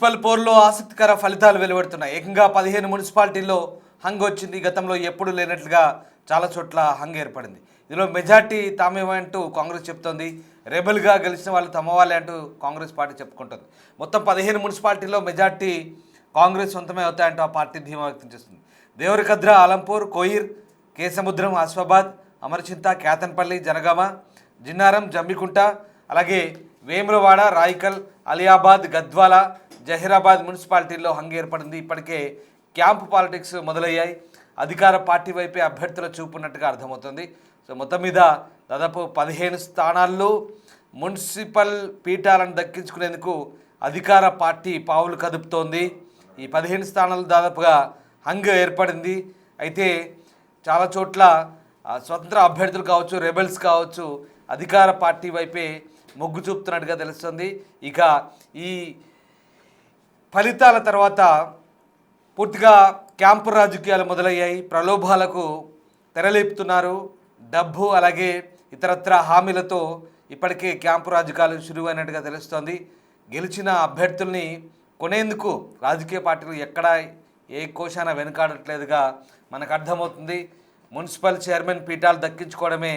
Municipal పోర్లో ఆసక్తికర ఫలితాలు వెలువడుతున్నాయి. ఏకంగా 15 మున్సిపాలిటీల్లో హంగ్ వచ్చింది. గతంలో ఎప్పుడు లేనట్లుగా చాలా చోట్ల హంగ్ ఏర్పడింది. ఇందులో మెజార్టీ తామేమే అంటూ కాంగ్రెస్ చెప్తోంది. రెబల్గా గెలిచిన వాళ్ళు తమ వాళ్ళే అంటూ కాంగ్రెస్ పార్టీ చెప్పుకుంటుంది. మొత్తం 15 మున్సిపాలిటీల్లో మెజార్టీ కాంగ్రెస్ సొంతమే అవుతాయంటూ ఆ పార్టీ ధీమా వ్యక్తం చేస్తుంది. దేవరకద్ర, ఆలంపూర్, కోయిర్, కేసముద్రం, ఆస్ఫాబాద్, అమరచింత, కేతన్పల్లి, జనగామ, జిన్నారం, జంబికుంట, అలాగే వేములవాడ, రాయికల్, అలియాబాద్, గద్వాల, జహీరాబాద్ మున్సిపాలిటీల్లో హంగ్ ఏర్పడింది. ఇప్పటికే క్యాంపు పాలిటిక్స్ మొదలయ్యాయి. అధికార పార్టీ వైపే అభ్యర్థుల చూపు ఉన్నట్టుగా అర్థమవుతుంది. సో మొత్తం మీద దాదాపు 15 స్థానాల్లో మున్సిపల్ పీఠాలను దక్కించుకునేందుకు అధికార పార్టీ పావులు కదుపుతోంది. ఈ 15 స్థానాలు దాదాపుగా హంగ్ ఏర్పడింది. అయితే చాలా చోట్ల స్వతంత్ర అభ్యర్థులు కావచ్చు, రెబెల్స్ కావచ్చు, అధికార పార్టీ వైపే మొగ్గు చూపుతున్నట్టుగా తెలుస్తుంది. ఇక ఈ ఫలితాల తర్వాత పూర్తిగా క్యాంపు రాజకీయాలు మొదలయ్యాయి. ప్రలోభాలకు తెరలేపుతున్నారు. డబ్బు అలాగే ఇతరత్ర హామీలతో ఇప్పటికే క్యాంపు రాజకీయాలు శురువైనట్టుగా తెలుస్తోంది. గెలిచిన అభ్యర్థుల్ని కొనేందుకు రాజకీయ పార్టీలు ఎక్కడా ఏ కోశాన వెనుకాడట్లేదుగా మనకు అర్థమవుతుంది. మున్సిపల్ చైర్మన్ పీఠాలు దక్కించుకోవడమే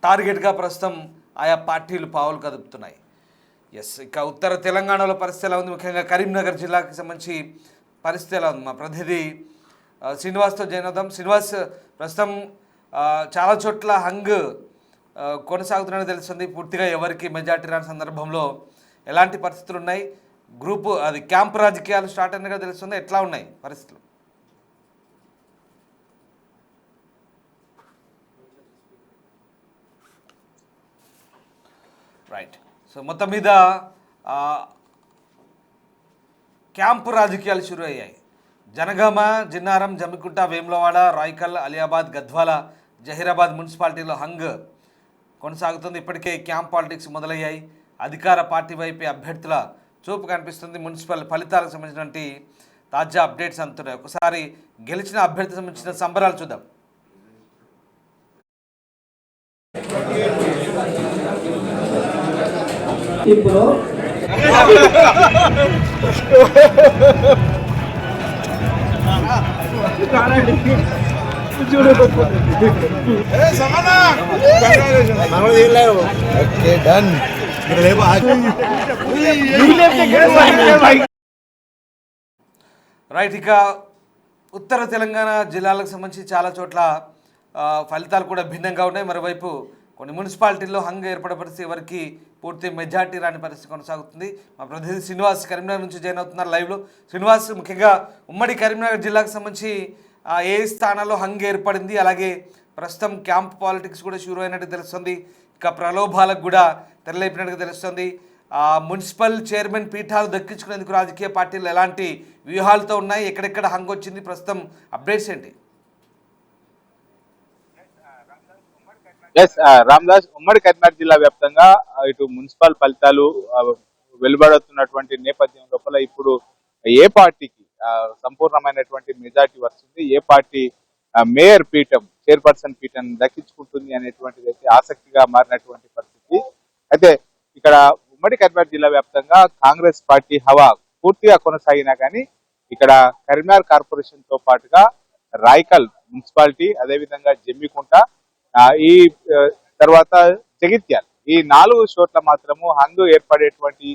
టార్గెట్గా ప్రస్తుతం ఆయా పార్టీలు పావులు కదుపుతున్నాయి. ఇక ఉత్తర తెలంగాణలో పరిస్థితి ఎలా ఉంది? ముఖ్యంగా కరీంనగర్ జిల్లాకి సంబంధించి పరిస్థితి ఎలా ఉంది? మా ప్రతినిధి శ్రీనివాస్తో జాయిన్ అవుదాం. శ్రీనివాస్, ప్రస్తుతం చాలా చోట్ల హంగ్ కొనసాగుతున్నట్టు తెలుస్తుంది. పూర్తిగా ఎవరికి మెజార్టీ రాని సందర్భంలో ఎలాంటి పరిస్థితులు ఉన్నాయి? క్యాంప్ రాజకీయాలు స్టార్ట్ అయినగా తెలుస్తుంది. ఎట్లా ఉన్నాయి పరిస్థితులు? రైట్. సో మొత్తం మీద క్యాంపు రాజకీయాలు షురు అయ్యాయి. జనగామ, జిన్నారం, జమ్మికుంట, వేములవాడ, రాయికల్, అలియాబాద్, గద్వాల, జహీరాబాద్ మున్సిపాలిటీలో హంగ్ కొనసాగుతుంది. ఇప్పటికే క్యాంప్ పాలిటిక్స్ మొదలయ్యాయి. అధికార పార్టీ వైపే అభ్యర్థుల చూపు కనిపిస్తుంది. మున్సిపల్ ఫలితాలకు సంబంధించినటువంటి తాజా అప్డేట్స్ అందుతున్నాయి. ఒకసారి గెలిచిన అభ్యర్థికి సంబంధించిన సంబరాలు చూద్దాం. ఇప్పుడు రైట్. ఇక ఉత్తర తెలంగాణ జిల్లాలకు సంబంధించి చాలా చోట్ల ఫలితాలు కూడా భిన్నంగా ఉన్నాయి. మరోవైపు కొన్ని మున్సిపాలిటీల్లో హంగ్ ఏర్పడే పరిస్థితి, ఎవరికి పూర్తి మెజార్టీ రాని పరిస్థితి కొనసాగుతుంది. మా ప్రతినిధి శ్రీనివాస్ కరీంనగర్ నుంచి జాయిన్ అవుతున్నారు లైవ్లో. శ్రీనివాస్, ముఖ్యంగా ఉమ్మడి కరీంనగర్ జిల్లాకు సంబంధించి ఏ స్థానాల్లో హంగ్ ఏర్పడింది, అలాగే ప్రస్తుతం క్యాంప్ పాలిటిక్స్ కూడా షురు అయినట్టు తెలుస్తుంది. ఇక ప్రలోభాలకు కూడా తెరలేపినట్టుగా తెలుస్తుంది. మున్సిపల్ చైర్మన్ పీఠాలు దక్కించుకునేందుకు రాజకీయ పార్టీలు ఎలాంటి వ్యూహాలతో ఉన్నాయి? ఎక్కడెక్కడ హంగ్ వచ్చింది? ప్రస్తుతం అప్డేట్స్ ఏంటి? రామ్దాస్, ఉమ్మడి కరీంనగర్ జిల్లా వ్యాప్తంగా ఇటు మున్సిపల్ ఫలితాలు వెలువడుతున్నటువంటి నేపథ్యం లోపల ఇప్పుడు ఏ పార్టీకి సంపూర్ణమైనటువంటి మెజార్టీ వస్తుంది, ఏ పార్టీ మేయర్ పీఠం, చైర్పర్సన్ పీఠం దక్కించుకుంటుంది అనేటువంటిది అయితే ఆసక్తిగా మారినటువంటి పరిస్థితి. అయితే ఇక్కడ ఉమ్మడి కరీంనగర్ జిల్లా వ్యాప్తంగా కాంగ్రెస్ పార్టీ హవా పూర్తిగా కొనసాగినా కానీ ఇక్కడ కరీంనగర్ కార్పొరేషన్ తో పాటుగా రాయికల్ మున్సిపాలిటీ, అదేవిధంగా జమ్మికుంట, ఈ తర్వాత జగిత్యాల, ఈ 4 చోట్ల మాత్రము హంగు ఏర్పడేటువంటి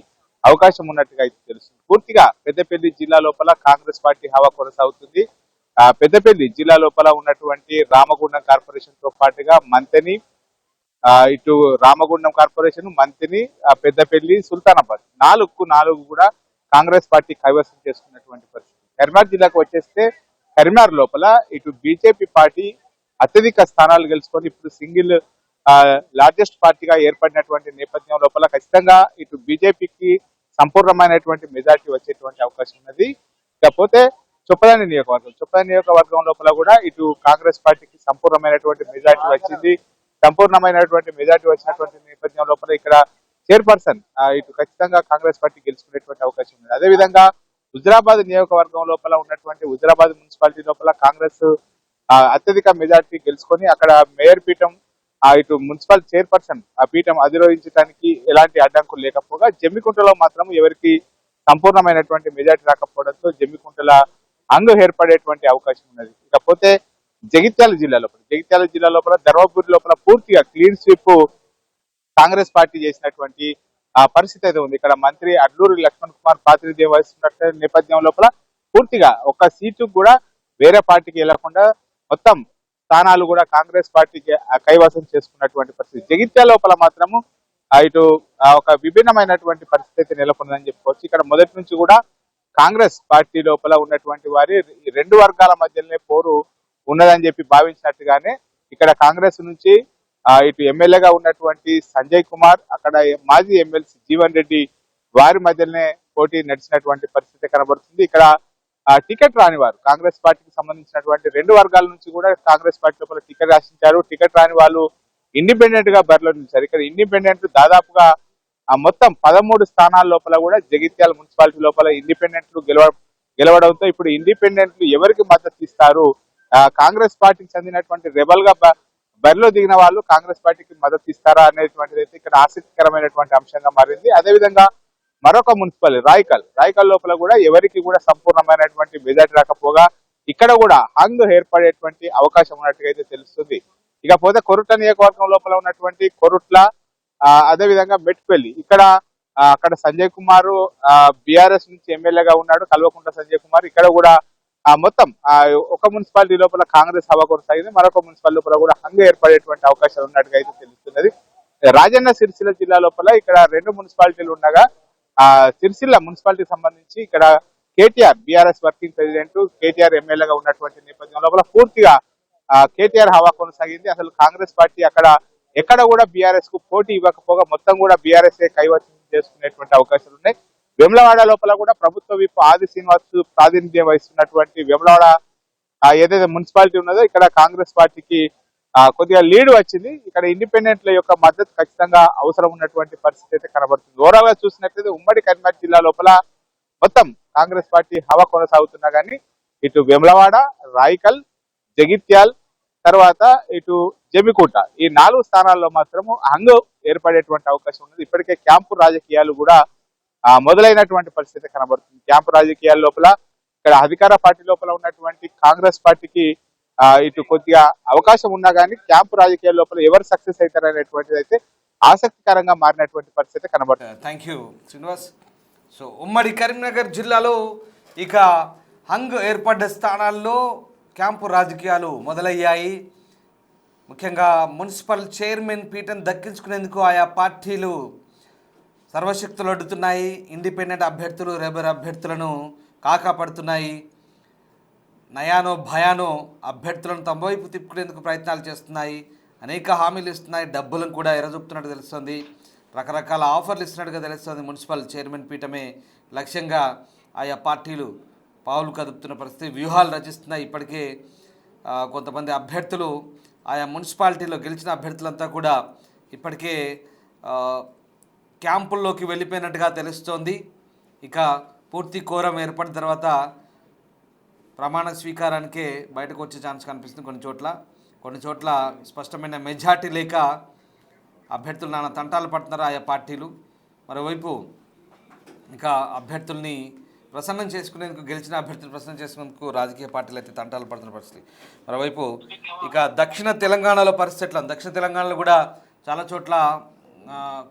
అవకాశం ఉన్నట్టుగా అయితే తెలుస్తుంది. పూర్తిగా పెద్దపల్లి జిల్లా లోపల కాంగ్రెస్ పార్టీ హవా కొనసాగుతుంది. పెద్దపల్లి జిల్లా లోపల ఉన్నటువంటి రామగుండం కార్పొరేషన్ తో పాటుగా మంతెని, ఇటు రామగుండం కార్పొరేషన్, మంతెని, పెద్దపల్లి, సుల్తానాబాద్ 4 కూడా కాంగ్రెస్ పార్టీ కైవసం చేసుకున్నటువంటి పరిస్థితి. కరీంనగర్ జిల్లాకు వచ్చేస్తే కరీంనగర్ లోపల ఇటు బీజేపీ పార్టీ అత్యధిక స్థానాలు గెలుచుకొని ఇప్పుడు సింగిల్ లార్జెస్ట్ పార్టీగా ఏర్పడినటువంటి నేపథ్యం లోపల ఖచ్చితంగా ఇటు బీజేపీకి సంపూర్ణమైనటువంటి మెజార్టీ వచ్చేటువంటి అవకాశం ఉన్నది. ఇకపోతే చొప్పదండి నియోజకవర్గం లోపల కూడా ఇటు కాంగ్రెస్ పార్టీకి సంపూర్ణమైనటువంటి మెజార్టీ వచ్చింది. సంపూర్ణమైనటువంటి మెజార్టీ వచ్చినటువంటి నేపథ్యం లోపల ఇక్కడ చైర్పర్సన్ ఇటు ఖచ్చితంగా కాంగ్రెస్ పార్టీ గెలుచుకునేటువంటి అవకాశం ఉంది. అదేవిధంగా హుజరాబాద్ నియోజకవర్గం లోపల ఉన్నటువంటి హుజరాబాద్ మున్సిపాలిటీ లోపల కాంగ్రెస్ అత్యధిక మెజార్టీ గెలుచుకొని అక్కడ మేయర్ పీఠం, ఇటు మున్సిపల్ చైర్పర్సన్ ఆ పీఠం అధిరోహించడానికి ఎలాంటి అడ్డంకులు లేకపోగా జమ్మికుంటలో మాత్రం ఎవరికి సంపూర్ణమైనటువంటి మెజార్టీ రాకపోవడంతో జమ్మికుంటల హంగు ఏర్పడేటువంటి అవకాశం ఉన్నది. ఇకపోతే జగిత్యాల జిల్లా లోపల ధర్మపురి లోపల పూర్తిగా క్లీన్ స్వీప్ కాంగ్రెస్ పార్టీ చేసినటువంటి పరిస్థితి అయితే ఉంది. ఇక్కడ మంత్రి అడ్లూరి లక్ష్మణ్ కుమార్ ప్రాతినిధ్యం వహిస్తున్న నేపథ్యం లోపల పూర్తిగా ఒక్క సీటు కూడా వేరే పార్టీకి వెళ్లకుండా మొత్తం స్థానాలు కూడా కాంగ్రెస్ పార్టీకి కైవసం చేసుకున్నటువంటి పరిస్థితి. జగిత్యాల లోపల మాత్రము ఇటు ఒక విభిన్నమైనటువంటి పరిస్థితి నెలకొందని చెప్పుకోవచ్చు. ఇక్కడ మొదటి నుంచి కూడా కాంగ్రెస్ పార్టీ లోపల ఉన్నటువంటి వారి రెండు వర్గాల మధ్యలోనే పోరు ఉన్నదని చెప్పి భావించినట్టుగానే ఇక్కడ కాంగ్రెస్ నుంచి ఇటు ఎమ్మెల్యేగా ఉన్నటువంటి సంజయ్ కుమార్, అక్కడ మాజీ ఎమ్మెల్సీ జీవన్ రెడ్డి వారి మధ్యలోనే పోటీ నడిచినటువంటి పరిస్థితి కనబడుతుంది. ఇక్కడ టికెట్ రాని వారు కాంగ్రెస్ పార్టీకి సంబంధించినటువంటి రెండు వర్గాల నుంచి కూడా కాంగ్రెస్ పార్టీ లోపల టికెట్ ఆశించారు. టికెట్ రాని వాళ్ళు ఇండిపెండెంట్ గా బరిలో నిలిచారు. ఇక్కడ ఇండిపెండెంట్ దాదాపుగా మొత్తం 13 స్థానాల లోపల కూడా జగిత్యాల మున్సిపాలిటీ లోపల ఇండిపెండెంట్లు గెలవడంతో ఇప్పుడు ఇండిపెండెంట్లు ఎవరికి మద్దతు ఇస్తారు, కాంగ్రెస్ పార్టీకి చెందినటువంటి రెబల్ గా బరిలో దిగిన వాళ్ళు కాంగ్రెస్ పార్టీకి మద్దతు ఇస్తారా అనేటువంటిది అయితే ఇక్కడ ఆసక్తికరమైనటువంటి అంశంగా మారింది. అదేవిధంగా మరొక మున్సిపల్ రాయకల్ లోపల కూడా ఎవరికి కూడా సంపూర్ణమైనటువంటి మెజార్టీ రాకపోగా ఇక్కడ కూడా హంగ్ ఏర్పడేటువంటి అవకాశం ఉన్నట్టుగా అయితే తెలుస్తుంది. ఇకపోతే కొరుట్ల నియోజకవర్గం లోపల ఉన్నటువంటి కొరుట్ల అదేవిధంగా మెట్పల్లి అక్కడ సంజయ్ కుమార్ బీఆర్ఎస్ నుంచి ఎమ్మెల్యేగా ఉన్నాడు, కల్వకుంట్ల సంజయ్ కుమార్. ఇక్కడ కూడా మొత్తం ఒక మున్సిపాలిటీ లోపల కాంగ్రెస్ హవా కొనసాగింది, మరొక మున్సిపాలిటీ లోపల కూడా హంగ్ ఏర్పడేటువంటి అవకాశాలు ఉన్నట్టుగా అయితే తెలుస్తున్నది. రాజన్న సిరిసిల్ల జిల్లా లోపల ఇక్కడ రెండు మున్సిపాలిటీలు ఉండగా సిరిసిల్ల మున్సిపాలిటీకి సంబంధించి ఇక్కడ KTR BRS working president KTR ఎమ్మెల్యేగా ఉన్నటువంటి నేపథ్యం లోపల పూర్తిగా కేటీఆర్ హవా కొనసాగింది. అసలు కాంగ్రెస్ పార్టీ ఎక్కడ కూడా బీఆర్ఎస్ కు పోటీ ఇవ్వకపోగా మొత్తం కూడా బీఆర్ఎస్ కైవసం చేసుకునేటువంటి అవకాశాలు ఉన్నాయి. వేములవాడ లోపల కూడా ప్రభుత్వ విప్ ఆది శ్రీనివాస్ ప్రాతినిధ్యం వహిస్తున్నటువంటి వేములవాడ ఏదైతే మున్సిపాలిటీ ఉన్నదో ఇక్కడ కాంగ్రెస్ పార్టీకి కొద్దిగా లీడ్ వచ్చింది. ఇక్కడ ఇండిపెండెంట్ల యొక్క మద్దతు ఖచ్చితంగా అవసరం ఉన్నటువంటి పరిస్థితి అయితే కనబడుతుంది. ఓవరాల్ గా చూసినట్లయితే ఉమ్మడి కరీంనగర్ జిల్లా లోపల మొత్తం కాంగ్రెస్ పార్టీ హవా కొనసాగుతున్నా కానీ ఇటు వేములవాడ, రాయకల్, జగిత్యాల్ తర్వాత ఇటు జమ్మికుంట ఈ 4 స్థానాల్లో మాత్రము హంగు ఏర్పడేటువంటి అవకాశం ఉన్నది. ఇప్పటికే క్యాంపు రాజకీయాలు కూడా మొదలైనటువంటి పరిస్థితి కనబడుతుంది. క్యాంపు రాజకీయాల లోపల ఇక్కడ అధికార పార్టీ లోపల ఉన్నటువంటి కాంగ్రెస్ పార్టీకి ఇటు కొద్దిగా అవకాశం ఉన్నా కానీ క్యాంపు రాజకీయాల లోపల ఎవరు సక్సెస్ అవుతారనేటువంటిది అయితే ఆసక్తికరంగా మారినటువంటి పరిస్థితి కనబడుతుంది. Thank you Srinivas. సో ఉమ్మడి కరీంనగర్ జిల్లాలో ఇక హంగ్ ఏర్పడ్డ స్థానాల్లో క్యాంపు రాజకీయాలు మొదలయ్యాయి. ముఖ్యంగా మున్సిపల్ చైర్మన్ పీఠం దక్కించుకునేందుకు ఆయా పార్టీలు సర్వశక్తులు అడ్డుతున్నాయి. ఇండిపెండెంట్ అభ్యర్థులు రెబల్ అభ్యర్థులను కాకాపడుతున్నాయి. నయానో భయానో అభ్యర్థులను తమ వైపు తిప్పుకునేందుకు ప్రయత్నాలు చేస్తున్నాయి. అనేక హామీలు ఇస్తున్నాయి, డబ్బులను కూడా ఎరజొప్పుతున్నట్టు తెలుస్తుంది. రకరకాల ఆఫర్లు ఇస్తున్నట్టుగా తెలుస్తుంది. మున్సిపల్ చైర్మన్ పీఠమే లక్ష్యంగా ఆయా పార్టీలు పావులు కదుపుతున్న పరిస్థితి, వ్యూహాలు రచిస్తున్నాయి. ఇప్పటికే కొంతమంది అభ్యర్థులు ఆయా మున్సిపాలిటీలో గెలిచిన అభ్యర్థులంతా కూడా ఇప్పటికే క్యాంపుల్లోకి వెళ్ళిపోయినట్టుగా తెలుస్తోంది. ఇక పూర్తి కోరం ఏర్పడిన తర్వాత ప్రమాణ స్వీకారానికే బయటకు వచ్చే ఛాన్స్ కనిపిస్తుంది. కొన్ని చోట్ల స్పష్టమైన మెజార్టీ లేక అభ్యర్థులు నానా తంటాలు పడుతున్నారు ఆయా పార్టీలు. మరోవైపు ఇక అభ్యర్థుల్ని ప్రసన్నం చేసుకునేందుకు గెలిచిన అభ్యర్థులు ప్రసన్నం చేసుకునేందుకు రాజకీయ పార్టీలు అయితే తంటాలు పడుతున్న పరిస్థితి. మరోవైపు ఇక దక్షిణ తెలంగాణలో పరిస్థితులు, దక్షిణ తెలంగాణలో కూడా చాలా చోట్ల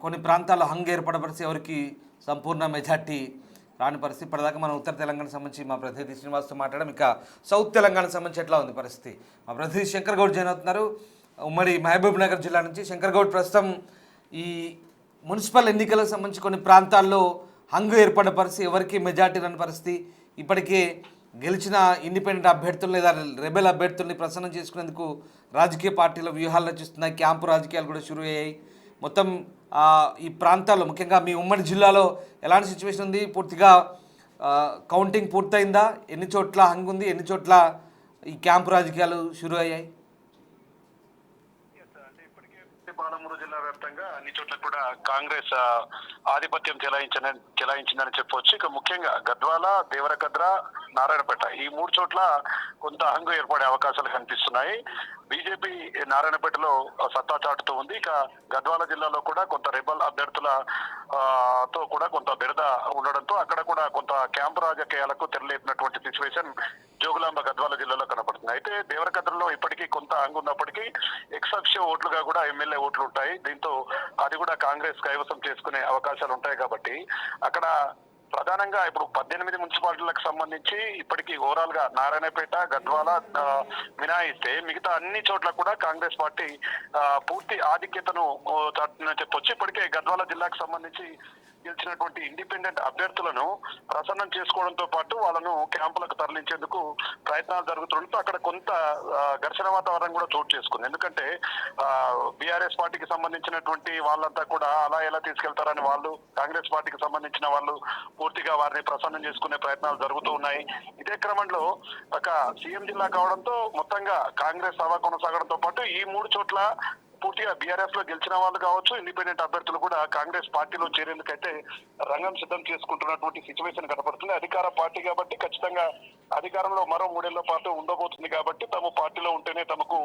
కొన్ని ప్రాంతాల్లో హంగ్ ఏర్పడే పరిస్థితి, ఎవరికి సంపూర్ణ మెజార్టీ రాని పరిస్థితి. ఇప్పటిదాకా మనం ఉత్తర తెలంగాణకు సంబంధించి మా ప్రతినిధి శ్రీనివాస్తో మాట్లాడడం. ఇక సౌత్ తెలంగాణకు సంబంధించి ఎట్లా ఉంది పరిస్థితి, మా ప్రతినిధి శంకర్ గౌడ్ జాయిన్ అవుతున్నారు ఉమ్మడి మహబూబ్ నగర్ జిల్లా నుంచి. శంకర్ గౌడ్, ప్రస్తుతం ఈ మున్సిపల్ ఎన్నికలకు సంబంధించి కొన్ని ప్రాంతాల్లో హంగు ఏర్పడే పరిస్థితి, ఎవరికి మెజార్టీ రాని పరిస్థితి, ఇప్పటికే గెలిచిన ఇండిపెండెంట్ అభ్యర్థులు లేదా రెబెల్ అభ్యర్థుల్ని ప్రసన్నం చేసుకునేందుకు రాజకీయ పార్టీల వ్యూహాలు రచిస్తున్నాయి. క్యాంపు రాజకీయాలు కూడా షురూ అయ్యాయి. మొత్తం ఈ ప్రాంతాల్లో ముఖ్యంగా మీ ఉమ్మడి జిల్లాలో ఎలాంటి సిచ్యువేషన్ ఉంది? పూర్తిగా కౌంటింగ్ పూర్తయిందా? ఎన్ని చోట్ల హంగ్ ఉంది, ఎన్ని చోట్ల ఈ క్యాంపు రాజకీయాలు షురూ అయ్యాయి? పాలమూరు జిల్లా వ్యాప్తంగా అన్ని చోట్ల కూడా కాంగ్రెస్ ఆధిపత్యం చెలాయించిందని చెప్పవచ్చు. ఇక ముఖ్యంగా గద్వాల, దేవరకద్ర, నారాయణపేట ఈ 3 చోట్ల కొంత హంగు ఏర్పడే అవకాశాలు కనిపిస్తున్నాయి. బీజేపీ నారాయణపేటలో సత్తా చాటుతూ ఉంది. ఇక గద్వాల జిల్లాలో కూడా కొంత రెబల్ అభ్యర్థుల తో కూడా కొంత బెడద ఉండడంతో అక్కడ కూడా కొంత క్యాంపు రాజకీయాలకు తెరలేపినటువంటి సిచ్యువేషన్ జోగులాంబ గద్వాల జిల్లాలో కనపడుతుంది. అయితే దేవరకద్రలో ఇప్పటికీ కొంత హంగు ఉన్నప్పటికీ ఎక్సెప్షియో ఓట్లుగా కూడా ఎమ్మెల్యే ఓట్లు ఉంటాయి. దీంతో అది కూడా కాంగ్రెస్ కైవసం చేసుకునే అవకాశాలు ఉంటాయి. కాబట్టి అక్కడ ప్రధానంగా ఇప్పుడు 18 మున్సిపాలిటీలకు సంబంధించి ఇప్పటికీ ఓవరాల్ గా నారాయణపేట, గద్వాల మినహాయిస్తే మిగతా అన్ని చోట్ల కూడా కాంగ్రెస్ పార్టీ పూర్తి ఆధిక్యతను చెప్పొచ్చు. ఇప్పటికే గద్వాల జిల్లాకు సంబంధించి గెలిచినటువంటి ఇండిపెండెంట్ అభ్యర్థులను ప్రసన్నం చేసుకోవడంతో పాటు వాళ్ళను క్యాంపులకు తరలించేందుకు ప్రయత్నాలు జరుగుతుండటంతో అక్కడ కొంత ఘర్షణ వాతావరణం కూడా చోటు చేసుకుంది. ఎందుకంటే బీఆర్ఎస్ పార్టీకి సంబంధించినటువంటి వాళ్ళంతా కూడా అలా ఎలా తీసుకెళ్తారని వాళ్ళు, కాంగ్రెస్ పార్టీకి సంబంధించిన వాళ్ళు పూర్తిగా వారిని ప్రసన్నం చేసుకునే ప్రయత్నాలు జరుగుతూ ఉన్నాయి. ఇదే క్రమంలో ఒక సీఎం జిల్లా కావడంతో మొత్తంగా కాంగ్రెస్ హవా కొనసాగడంతో పాటు ఈ 3 చోట్ల పూర్తిగా బీఆర్ఎస్ లో గెలిచిన వాళ్ళు కావచ్చు, ఇండిపెండెంట్ అభ్యర్థులు కూడా కాంగ్రెస్ పార్టీలో చేరేందుకైతే రంగం సిద్ధం చేసుకుంటున్నటువంటి సిచ్యువేషన్ కనపడుతుంది. అధికార పార్టీ కాబట్టి ఖచ్చితంగా అధికారంలో మరో 3 ఏళ్ల పాటు ఉండబోతుంది కాబట్టి తమ పార్టీలో ఉంటేనే తమకు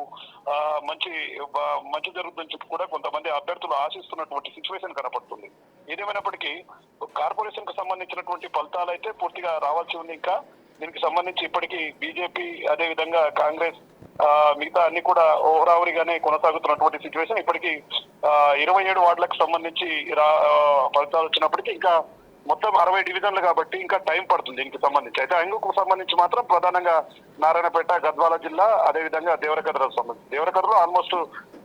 మంచి జరుగుతుందని చెప్పి కూడా కొంతమంది అభ్యర్థులు ఆశిస్తున్నటువంటి సిచ్యువేషన్ కనపడుతుంది. ఏదేమైనప్పటికీ కార్పొరేషన్ కు సంబంధించినటువంటి ఫలితాలు అయితే పూర్తిగా రావాల్సి ఉంది. ఇంకా దీనికి సంబంధించి ఇప్పటికీ బీజేపీ అదే విధంగా కాంగ్రెస్ మిగతా అన్ని కూడా ఓవరావరిగానే కొనసాగుతున్నటువంటి సిచ్యువేషన్. ఇప్పటికీ 27 వార్డులకు సంబంధించి ఫలితాలు వచ్చినప్పటికీ ఇంకా మొత్తం 60 డివిజన్లు కాబట్టి ఇంకా టైం పడుతుంది దీనికి సంబంధించి. అయితే అంగుకు సంబంధించి మాత్రం ప్రధానంగా నారాయణపేట, గద్వాల జిల్లా అదేవిధంగా దేవరకద్రకు సంబంధించి దేవరకద్రలో ఆల్మోస్ట్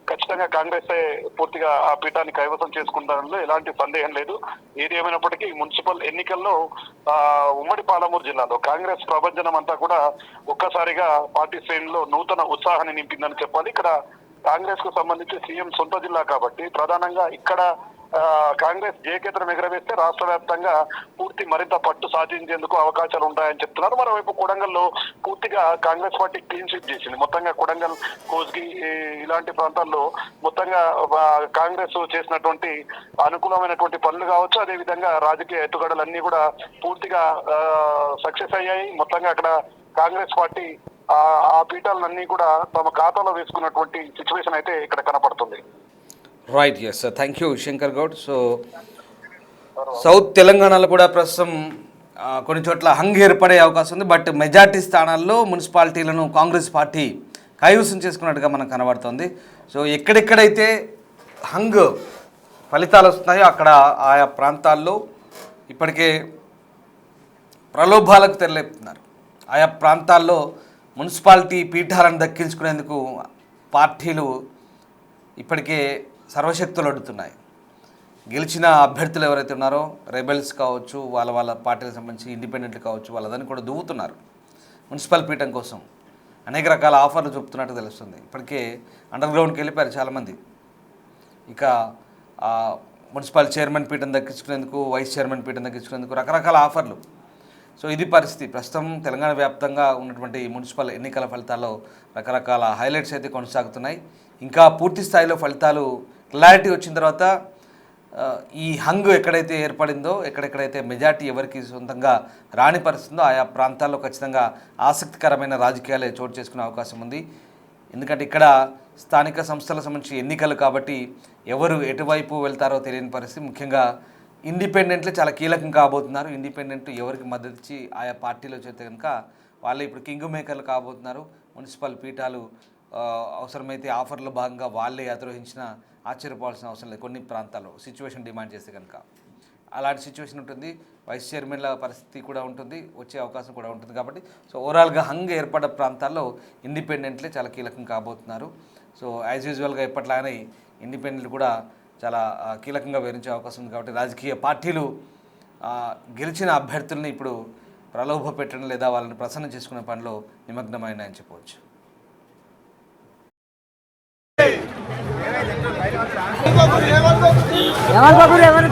ఖచ్చితంగా కాంగ్రెస్ పూర్తిగా ఆ పీఠాన్ని కైవసం చేసుకుంటానలో ఎలాంటి సందేహం లేదు. ఏది ఏమైనప్పటికీ మున్సిపల్ ఎన్నికల్లో ఉమ్మడి పాలమూరు జిల్లాలో కాంగ్రెస్ ప్రభంజనం అంతా కూడా ఒక్కసారిగా పార్టీ శ్రేణిలో నూతన ఉత్సాహాన్ని నింపిందని చెప్పాలి. ఇక్కడ కాంగ్రెస్ కు సంబంధించి సీఎం సొంత జిల్లా కాబట్టి ప్రధానంగా ఇక్కడ కాంగ్రెస్ జయకేతనం ఎగరవేస్తే రాష్ట్ర వ్యాప్తంగా పూర్తి మరింత పట్టు సాధించేందుకు అవకాశాలు ఉంటాయని చెప్తున్నారు. మరోవైపు కొడంగల్లో పూర్తిగా కాంగ్రెస్ పార్టీ క్లీన్ స్వీప్ చేసింది. మొత్తంగా కొడంగల్, కోస్గి ఇలాంటి ప్రాంతాల్లో మొత్తంగా కాంగ్రెస్ చేసినటువంటి అనుకూలమైనటువంటి పనులు కావచ్చు, అదేవిధంగా రాజకీయ ఎత్తుగడలన్నీ కూడా పూర్తిగా సక్సెస్ అయ్యాయి. మొత్తంగా అక్కడ కాంగ్రెస్ పార్టీ ఆ పీఠాలన్నీ కూడా తమ ఖాతాలో వేసుకున్నటువంటి సిచ్యువేషన్ అయితే ఇక్కడ కనపడుతుంది. Right, yes sir, thank you Shankar Goud. So south తెలంగాణలో కూడా ప్రస్తుతం కొన్ని చోట్ల హంగ్ ఏర్పడే అవకాశం ఉంది. బట్ మెజార్టీ స్థానాల్లో మున్సిపాలిటీలను కాంగ్రెస్ పార్టీ కైవసం చేసుకున్నట్టుగా మనకు కనబడుతుంది. సో ఎక్కడెక్కడైతే హంగ్ ఫలితాలు వస్తున్నాయో అక్కడ ఆయా ప్రాంతాల్లో ఇప్పటికే ప్రలోభాలకు తెరలేపుతున్నారు. ఆయా ప్రాంతాల్లో మున్సిపాలిటీ పీఠాలను దక్కించుకునేందుకు పార్టీలు ఇప్పటికే సర్వశక్తులు అడుగుతున్నాయి. గెలిచిన అభ్యర్థులు ఎవరైతే ఉన్నారో రెబెల్స్ కావచ్చు, వాళ్ళ పార్టీలకు సంబంధించి ఇండిపెండెంట్లు కావచ్చు, వాళ్ళదని కూడా దువ్వుతున్నారు మున్సిపల్ పీఠం కోసం. అనేక రకాల ఆఫర్లు చూపుతున్నట్టు తెలుస్తుంది. ఇప్పటికే అండర్ గ్రౌండ్కి వెళ్ళిపోయారు చాలామంది. ఇక మున్సిపల్ చైర్మన్ పీఠం దక్కించుకునేందుకు, వైస్ చైర్మన్ పీఠం దక్కించుకునేందుకు రకరకాల ఆఫర్లు. సో ఇది పరిస్థితి. ప్రస్తుతం తెలంగాణ వ్యాప్తంగా ఉన్నటువంటి మున్సిపల్ ఎన్నికల ఫలితాల్లో రకరకాల హైలైట్స్ అయితే కొనసాగుతున్నాయి. ఇంకా పూర్తి స్థాయిలో ఫలితాలు క్లారిటీ వచ్చిన తర్వాత ఈ హంగ్ ఎక్కడైతే ఏర్పడిందో, ఎక్కడెక్కడైతే మెజార్టీ ఎవరికి సొంతంగా రాని పరిస్థితుందో ఆయా ప్రాంతాల్లో ఖచ్చితంగా ఆసక్తికరమైన రాజకీయాలే చోటు చేసుకునే అవకాశం ఉంది. ఎందుకంటే ఇక్కడ స్థానిక సంస్థలకు సంబంధించి ఎన్నికలు కాబట్టి ఎవరు ఎటువైపు వెళ్తారో తెలియని పరిస్థితి. ముఖ్యంగా ఇండిపెండెంట్లే చాలా కీలకం కాబోతున్నారు. ఇండిపెండెంట్ ఎవరికి మద్దతు ఇచ్చి ఆయా పార్టీలో చేస్తే కనుక వాళ్ళే ఇప్పుడు కింగ్ మేకర్లు కాబోతున్నారు. మున్సిపల్ పీఠాలు అవసరమైతే ఆఫర్లో భాగంగా వాళ్ళే అధిరోహించిన ఆశ్చర్యపోవాల్సిన అవసరం లేదు. కొన్ని ప్రాంతాల్లో సిచ్యువేషన్ డిమాండ్ చేస్తే కనుక అలాంటి సిచ్యువేషన్ ఉంటుంది. వైస్ చైర్మన్ల పరిస్థితి కూడా ఉంటుంది, వచ్చే అవకాశం కూడా ఉంటుంది. కాబట్టి సో ఓవరాల్గా హంగ్ ఏర్పడ్డ ప్రాంతాల్లో ఇండిపెండెంట్లే చాలా కీలకం కాబోతున్నారు. సో యాజ్ యూజువల్గా ఎప్పట్లానే ఇండిపెండెంట్లు కూడా చాలా కీలకంగా వివరించే అవకాశం ఉంది. కాబట్టి రాజకీయ పార్టీలు గెలిచిన అభ్యర్థుల్ని ఇప్పుడు ప్రలోభ పెట్టడం లేదా వాళ్ళని ప్రసన్నం చేసుకునే పనిలో నిమగ్నమైనాయని చెప్పవచ్చు. ఎవరు